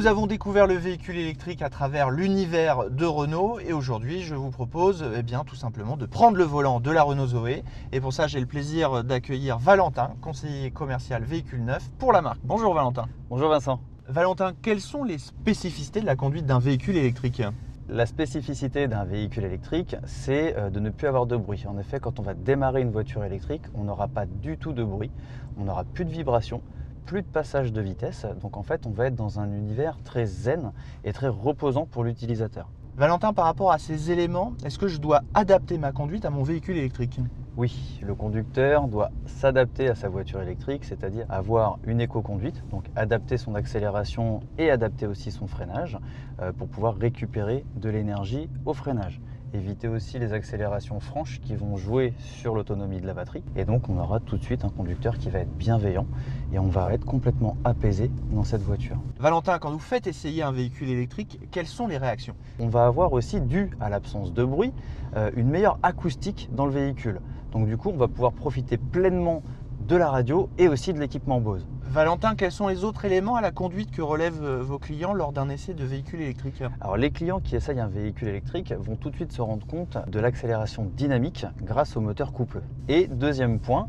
Nous avons découvert le véhicule électrique à travers l'univers de Renault et aujourd'hui je vous propose tout simplement de prendre le volant de la Renault Zoé et pour ça j'ai le plaisir d'accueillir Valentin, conseiller commercial véhicule neuf pour la marque. Bonjour Valentin. Bonjour Vincent. Valentin, quelles sont les spécificités de la conduite d'un véhicule électrique ? La spécificité d'un véhicule électrique, c'est de ne plus avoir de bruit. En effet, quand on va démarrer une voiture électrique, on n'aura pas du tout de bruit, on n'aura plus de vibrations, plus de passage de vitesse. Donc en fait, on va être dans un univers très zen et très reposant pour l'utilisateur. Valentin, par rapport à ces éléments, est-ce que je dois adapter ma conduite à mon véhicule électrique ? Oui, le conducteur doit s'adapter à sa voiture électrique, c'est-à-dire avoir une éco-conduite, donc adapter son accélération et adapter aussi son freinage pour pouvoir récupérer de l'énergie au freinage. Éviter aussi les accélérations franches qui vont jouer sur l'autonomie de la batterie. Et donc on aura tout de suite un conducteur qui va être bienveillant et on va être complètement apaisé dans cette voiture. Valentin, quand vous faites essayer un véhicule électrique, quelles sont les réactions ? On va avoir aussi, dû à l'absence de bruit, une meilleure acoustique dans le véhicule. Donc du coup, on va pouvoir profiter pleinement de la radio et aussi de l'équipement Bose. Valentin, quels sont les autres éléments à la conduite que relèvent vos clients lors d'un essai de véhicule électrique ? Alors les clients qui essayent un véhicule électrique vont tout de suite se rendre compte de l'accélération dynamique grâce au moteur coupleux. Et deuxième point,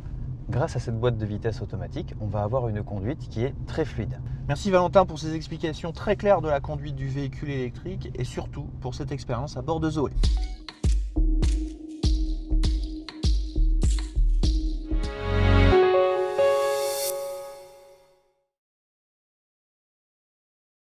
grâce à cette boîte de vitesse automatique, on va avoir une conduite qui est très fluide. Merci Valentin pour ces explications très claires de la conduite du véhicule électrique et surtout pour cette expérience à bord de Zoé.